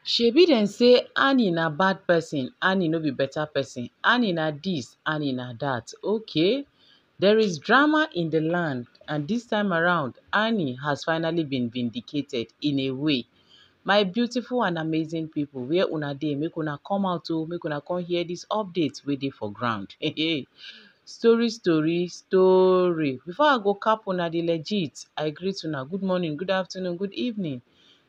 Shebi dem say Annie na bad person, Annie no be better person, Annie na dis, Annie na dat. Okay, there is drama in the land and this time around Annie has finally been vindicated in a way. My beautiful and amazing people, where una dey, make una come out o, make una come hear dis update wey dey for ground. Story. Before I go cap una the legit, I greet una good morning, good afternoon, good evening,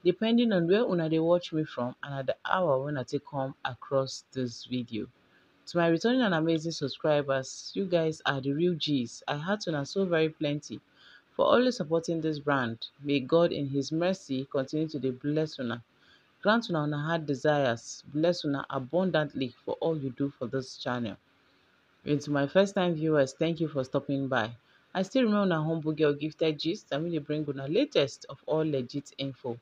depending on where una dey watch me from and at the hour when I take come across this video. To my returning and amazing subscribers, you guys are the real G's. I heart una so very plenty for always supporting this brand. May God in his mercy continue to dey bless una, grant una heart desires, bless una abundantly for all you do for this channel. And to my first time viewers, thank you for stopping by. I still remain una humble girl Gifted Gist, and we bring una latest of all legit info.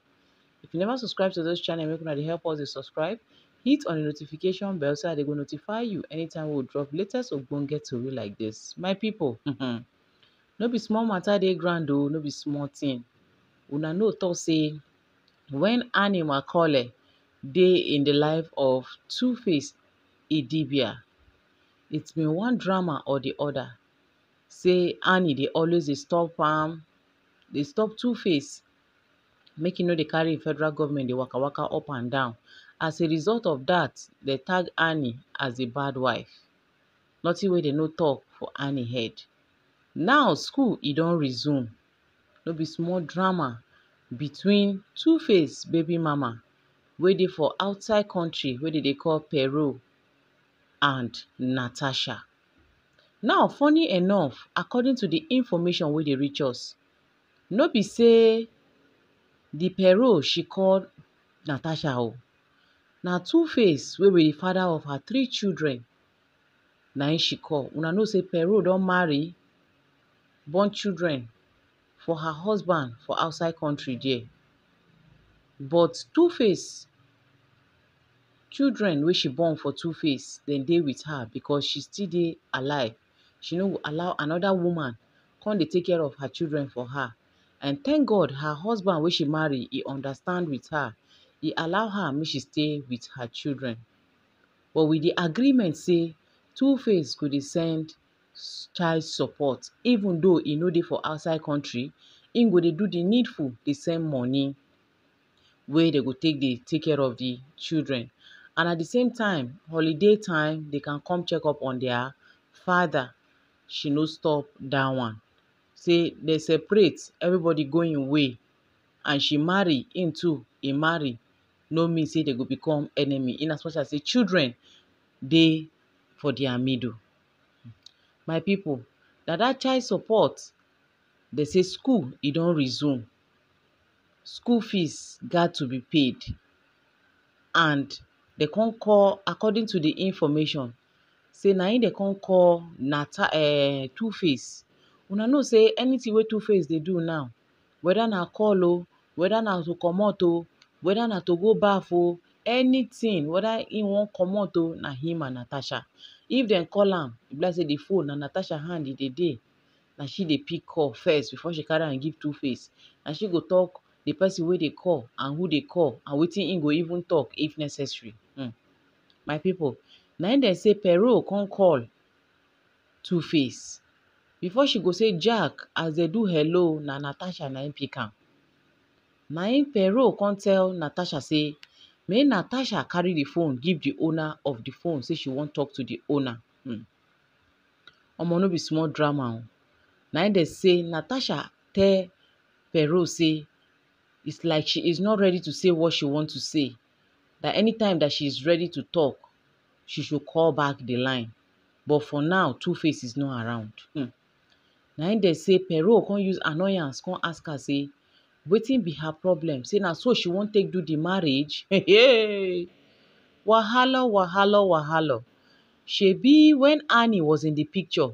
If you never subscribe to this channel, make una dey help us to subscribe. Hit on the notification bell so that they go notify you anytime we we'll drop latest ogbonge tori like this. My people, no be small matter dey ground o, no be small thing. Una know talk say when Annie Macaulay dey in the life of Two-Face Idibia, it's been one drama or the other. Say Annie dey always dey stop am, dey stop Two-Face make e no dey carry federal government dey waka waka up and down. As a result of that, they tag Annie as a bad wife. Nothing wey they no talk for Annie head. Now school e don resume. No be small drama between Two-Face baby mama wey dey for outside country wey dey call Peru and Natasha. Now funny enough, according to the information wey dey reach us, no be say the Peru she call Natasha o. Na Two-Face wey be the father of her 3 children na im she call. Una know say Peru don marry, born children for her husband for outside country there. But Two-Face children wey she born for Two-Face, dem dey with her because she still dey alive. She no go allow another woman come dey take care of her children for her. And thank God her husband wey she marry, he understand with her. He allow her make she stay with her children. But with the agreement say Two-Face go dey send child support, even though e no dey for outside country, im go dey do the needful, dey send money wey they go take care of the children. And at the same time, holiday time, they can come check up on their father. She no stop that one. Say they separate, everybody go im way, and she marry, him too, he marry. No mean say they go become enemy, in as much as say children dey for their middle. My people, that child support, they say school e don resume. School fees got to be paid. And they can't call, according to the information, say na im they can't call Two-Face. Una know say anything wey Two-Face dey do now, whether na call o, whether na to comot o, whether na to go baff o, anything, whether im wan comot o, na him and Natasha. If dem call am, e be like say the phone na Natasha hand e dey. Na she dey pick call first before she carry am give Two-Face. And she go talk the person wey dey call and who dey call and wetin im go even talk if necessary. My people, na im dem say Peru come call Two-Face. Before she go say Jack, as they do hello, na Natasha na im pick am. Na im Peru come tell Natasha say make Natasha carry the phone give the owner of the phone, say she wan talk to the owner. Omo, no be small drama o. Na im dem say Natasha tell Peru say it's like she is not ready to say what she want to say. That anytime that she is ready to talk, she should call back the line. But for now, Two-Face is not around. Na im dem say Peru come use annoyance come ask her say wetin be her problem. Say na so she wan take do the marriage. Wahala. Shebi when Annie was in the picture,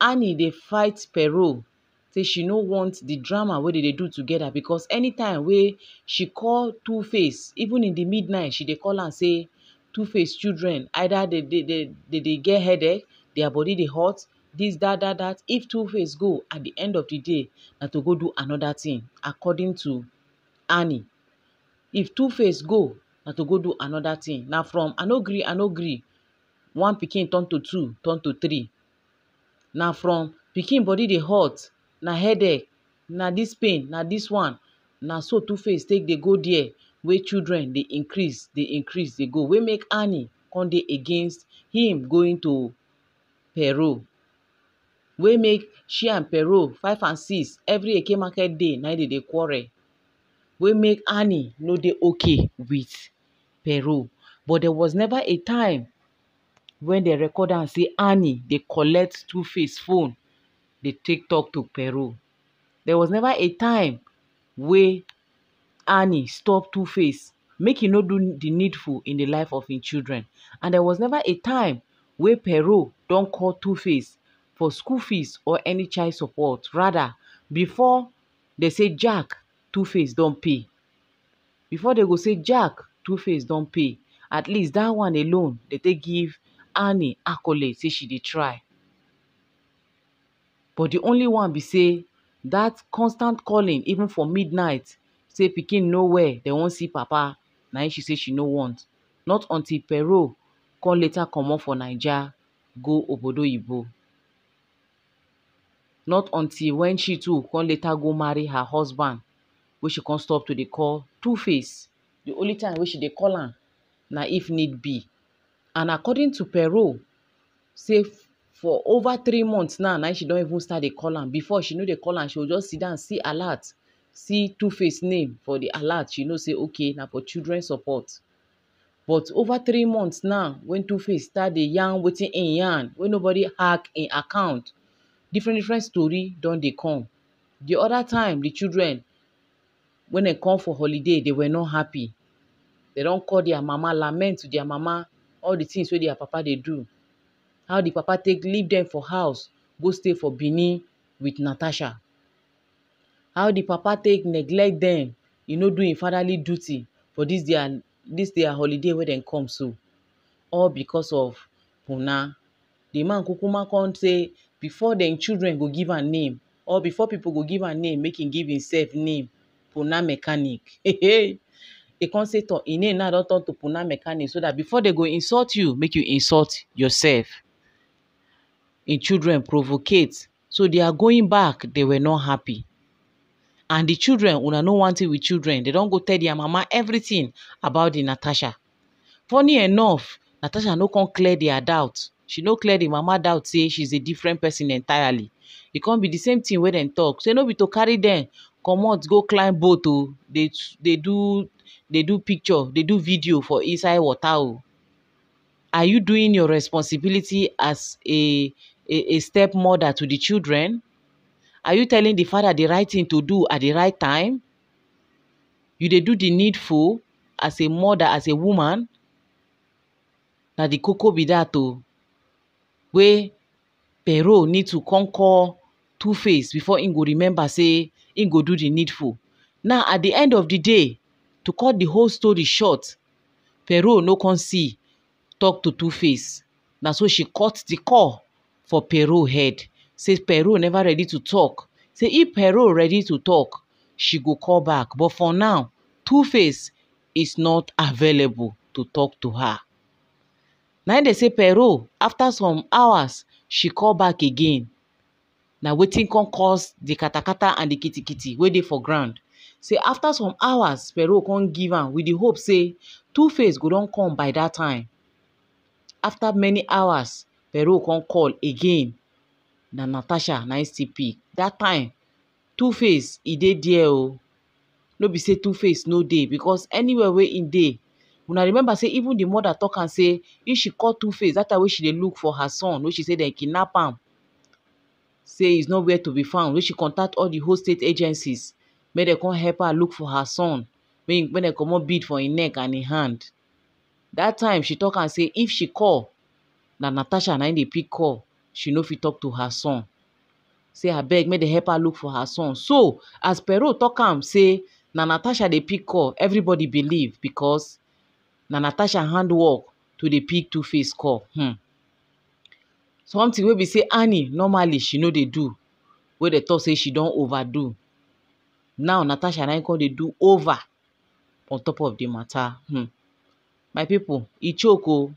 Annie dey fight Peru, say she no want the drama wey they do together, because anytime wey she call Two-Face, even in the midnight, she dey call am say Two-Face children, either they get headache, their body dey hot, this, that. If Two-Face go, at the end of the day, na to go do another thing, according to Annie. If Two-Face go, na to go do another thing. Na from I no gree, one pikin turn to two, turn to three. Na from pikin body dey hot, na headache, na this pain, na this one. Na so Two-Face take dey go there, wey children dey increase, dey go. Wey make Annie come dey against him going to Peru. Wey make she and Peru 5 and 6 every Eke market day na dem dey quarrel. Wey make Annie no dey okay with Peru. But there was never a time when they record am say Annie dey collect Two-Face phone dey take talk to Peru. There was never a time wey Annie stop Two-Face make e no do the needful in the life of im children. And there was never a time wey Peru don call Two-Face for school fees or any child support. Rather, before they say Jack, Two-Face don pay. Before they go say Jack, Two-Face don pay. At least that one alone, they take give Annie accolade say she dey try. But the only one be say that constant calling, even for midnight, say pikin no well, they wan see papa, na im she say she no want. Not until Peru come later comot for Naija go obodo oyibo. Not until when she too come later go marry her husband, wey she come stop to dey call Two-Face. The only time wey she dey call am na if need be. And according to Peru, say for over 3 months now, na she don even start dey call am. Before, she no dey call am, she go just sit down, see alert, see Two-Face name for the alert. She know say okay, na for children support. But over 3 months now, when Two-Face start dey yarn wetin im yarn, wey nobody hack im account, different story don dey come. The other time, the children, when dem come for holiday, they were not happy. They don call their mama, lament to their mama all the things wey their papa dey do. How the papa take leave them for house, go stay for Benin with Natasha. How the papa take neglect them, e no do im fatherly duty for this their holiday wey dem come so. All because of Puna. The man kukuma come say before dem children go give am name, or before people go give am name, make im give himself name, Puna Mechanic. He come say im name now don turn to Puna Mechanic, so that before they go insult you, make you insult yourself. Im children provocate. So they are going back, they were not happy. And the children, una no want it with children, they don't go tell their mama everything about the Natasha. Funny enough, Natasha no come clear their doubt. She no clear the mama doubt, say she's a different person entirely. It can't be the same thing when dem talk. Say no be to carry them, comot go climb boat o. They do picture, they do video for inside water o. Are you doing your responsibility as a stepmother to the children? Are you telling the father the right thing to do at the right time? You dey do the needful as a mother, as a woman? Na the koko be that o. Wey Peru need to come call Two-Face before im go remember say im go do the needful. Now at the end of the day, to cut the whole story short, Peru no come see talk to Two-Face. Na so she cut the call for Peru head. Say Peru never ready to talk. Say if Peru ready to talk, she go call back. But for now, Two-Face is not available to talk to her. Now they say Peru, after some hours, she call back again. Now wetin come cause the katakata and the kitty wey dey for ground. Say after some hours, Peru come give am with the hope say Two-Face go don come by that time. After many hours, Peru come call again. Na Natasha na still pick. That time, Two-Face e dey there o. No be say Two-Face no dey, because anywhere wey im dey, una remember say even the mother talk am say if she call Two-Face that time wey she dey look for her son, wey she say dem kidnap am, say he's nowhere to be found, wey she contact all the whole state agencies, make dem come help her look for her son, when dem comot bead for im neck and im hand. That time she talk am say if she call, na Natasha na im dey pick call, she no fit talk to her son. Say abeg make dem help her look for her son. So as Peru talk am say na Natasha dey pick call, everybody believe, because na Natasha handwork to dey pick Two-Face call. Something wey be say Annie normally she no dey do, wey dey talk say she don overdo. Now Natasha na im come dey do over. on top of the matter. My people, e choke o,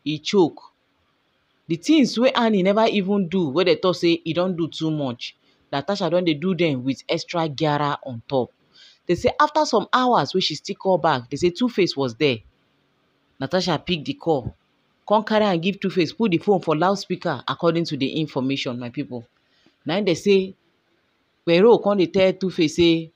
e choke. The things wey Annie never even do, wey dey talk say e don do too much, Natasha don dey do them with extra gyara on top. They say after some hours wey she still call back, they say Two-Face was there. Natasha pick the call, come carry am give Two-Face, put the phone for loudspeaker according to the information, my people. Na im dey say Pero come dey tell Two-Face say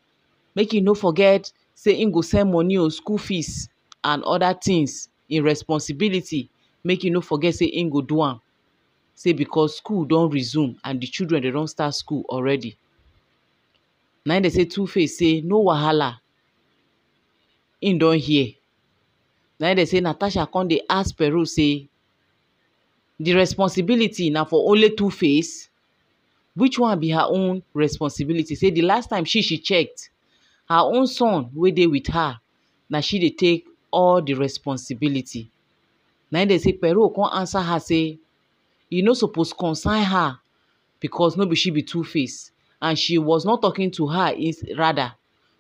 make e no forget say im go send money o, school fees and other things in responsibility. Make e no forget say im go do am. Say because school don resume and the children dey don start school already. Na im dey say Two-Face say no wahala, im don hear. Na im dey say Natasha come dey ask Pero say the responsibility na for only Two-Face? Which one be her own responsibility? Say the last time she checked, her own son wey dey with her, na she dey take all the responsibility. Na im dey say Pero come answer her say e no suppose concern her because no be she be Two-Face, and she was not talking to her, rather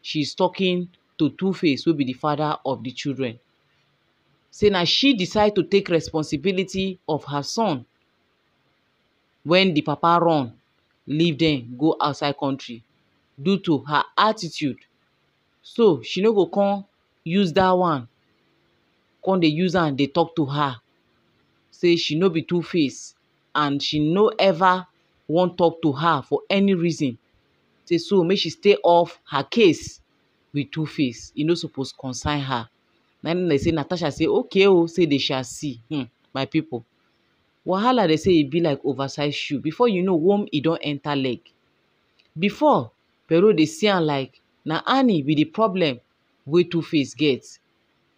she is talking to Two-Face wey be the father of the children. Say na she decide to take responsibility of her son when the papa run leave them go outside country due to her attitude. So she no go come use that one come dey use am dey talk to her. Say she no be Two-Face and she no ever wan talk to her for any reason. Say so make she stay off her case with Two-Face. E no suppose concern her. Na im dey say Natasha say okay o, say they shall see. My people, wahala dey say e be like oversized shoe. Before you know, worm e don enter leg. Before, Pero dey see am like na Annie be the problem wey Two-Face get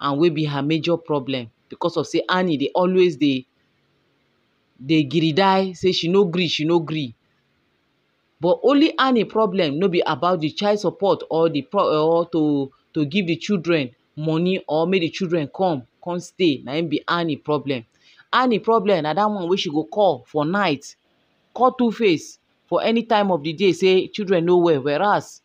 and wey be her major problem, because of say Annie dey always dey giridai say she no gree. But only Annie problem no be about the child support or to give the children money or make the children come stay. Na im be Annie problem. Annie problem na that one wey she go call for night, call Two-Face for any time of the day say children no well, whereas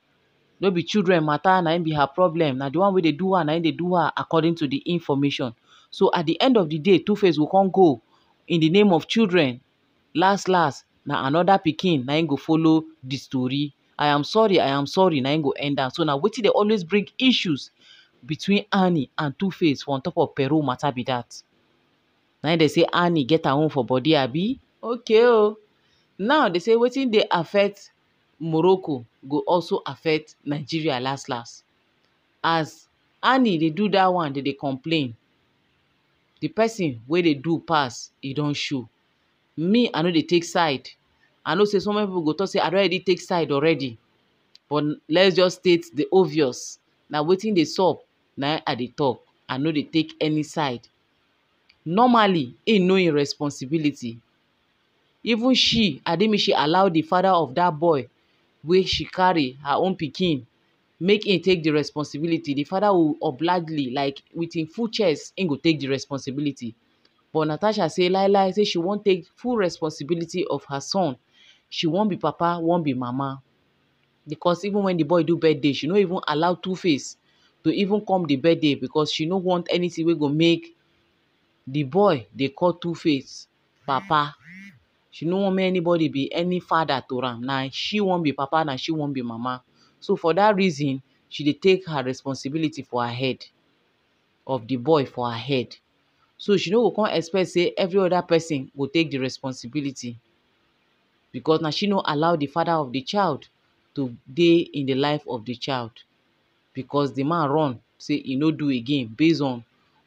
no be children matter na im be her problem. Na the one wey dey do her, na im dey do her according to the information. So at the end of the day, Two-Face go come go in the name of children. Last na another pikin na im go follow the story. I am sorry na im go end am. So na wetin dey always bring issues between Annie and Two-Face for on top of Pero matter be that. Na im dey say Annie get her own for body, abi? Okay o. Now they say wetin dey affect Morocco go also affect Nigeria last. As Annie dey do that one, dey complain. The person wey dey do pass, e don show. Me, I no dey take side. I know say some people go talk say I don already take side already. But let's just state the obvious. Na wetin dey sup na I dey talk. I no dey take any side. Normally, im know im responsibility. Even she allow the father of that boy wey she carry, her own pikin, make im take the responsibility. The father will obligely, like with im full chest, im go take the responsibility. But Natasha say lie, say she wan take full responsibility of her son. She wan be papa, wan be mama. Because even when the boy do birthday, she no even allow Two-Face to even come the birthday because she no want anything wey go make the boy dey call Two-Face papa. She no want make anybody be any father to am. Na she wan be papa, na she wan be mama. So for that reason, she dey take her responsibility for her head, of the boy for her head. So she no go come expect say every other person go take the responsibility, because na she no allow the father of the child to dey in the life of the child, because the man run say e no do again based on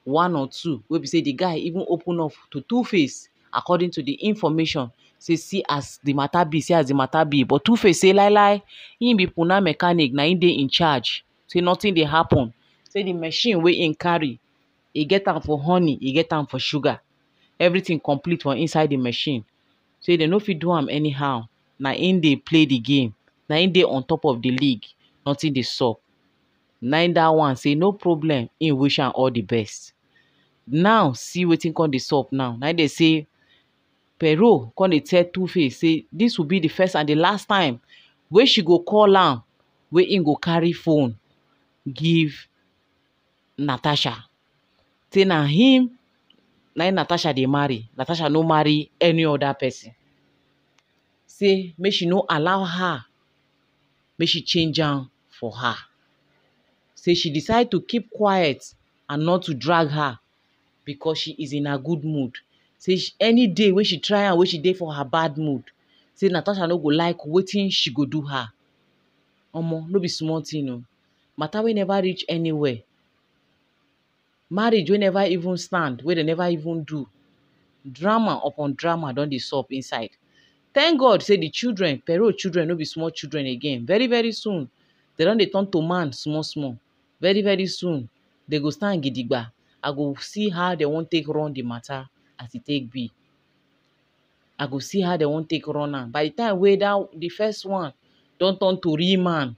one or two wey be say the guy even open up to Two-Face according to the information. Say see as the matter be, but Two-Face say lie, him be Puna mechanic, na him dey in charge. Say nothing dey happen. Say the machine wey him carry, e get am for honey, e get am for sugar. Everything complete for inside the machine. Say they no fit do am anyhow. Na him dey play the game. Na him dey on top of the league. Nothing dey sup. Na him that one say no problem. Him wish am all the best. Now see wetin come dey sup now. Na they say Pero come dey tell Two-Face say this will be the first and the last time wey she go call am, wey him go carry phone give Natasha. Say na him, na him Natasha dey marry. Natasha no marry any other person. Say make she no allow her, make she change am for her. Say she decide to keep quiet and not to drag her because she is in a good mood. Say any day wey she try am, wey she dey for her bad mood, say Natasha no go like wetin she go do her. Omo, no be small thing o. Matter wey never reach anywhere. Marriage wey never even stand, wey dem never even do. Drama upon drama don dey sup inside. Thank God say the children, Pero children no be small children again. Very very soon, dem don dey turn to man small small. Very very soon, they go stand gidigba. I go see how they wan take run the matter as e take be. I go see how they wan take run am. By the time wey the first one don turn to real man,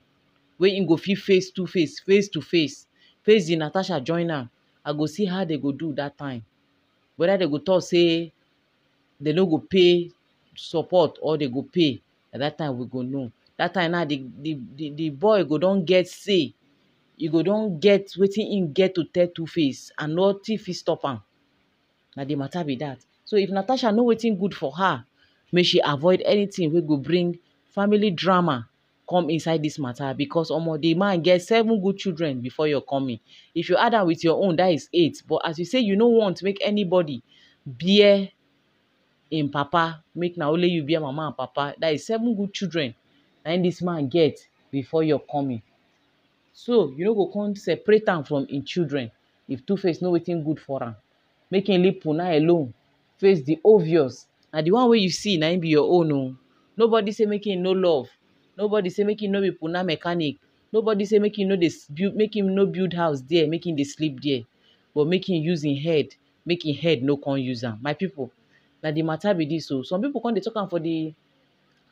wey im go fit face to face the Natasha join am, I go see how they go do that time. Whether they go talk say they no go pay support or they go pay. At that time we go know. That time now the boy go don get say. You go don get wetin im get to tell Two-Face and nothing fit stop am. Na the matter be that. So if Natasha know wetin good for her, make she avoid anything wey go bring family drama come inside this matter, because omo, the man get 7 good children before your coming. If you add am with your own, that is 8. But as you say you no want make anybody bear im papa, make na only you bear mama and papa, that is 7 good children na this man get before your coming. So you no go come separate am from im children if Two-Face know wetin good for am. Make him leave Puna alone, face the obvious. Na the one wey you see na im be your own o. Nobody say make him no love. Nobody say make him no be Puna mechanic. Nobody say make him no build house there, make him dey sleep there. But make him use him head, make him head no come use am. My people, na the matter be this o. Some people come dey talk am for the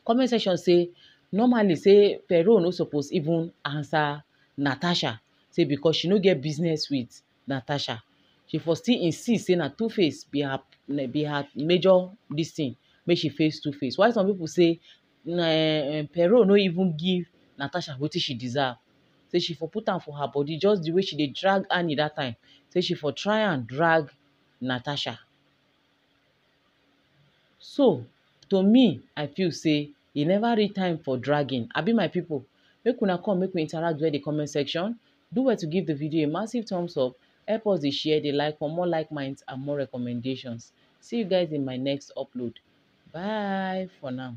comment section say normally say Pero no suppose even answer Natasha, say because she no get business with Natasha. She for still insist say na Two-Face be her major this thing, make she face Two-Face. Why some people say Pero no even give Natasha wetin she deserve. Say she for put am for her body, just the way she dey drag Annie that time. Say she for try and drag Natasha. So to me, I feel say e never reach time for dragging. Abi my people, make una come, make we interact with the comment section. Do well to give the video a massive thumbs up. Help us dey share, dey like for more like minds and more recommendations. See you guys in my next upload. Bye for now.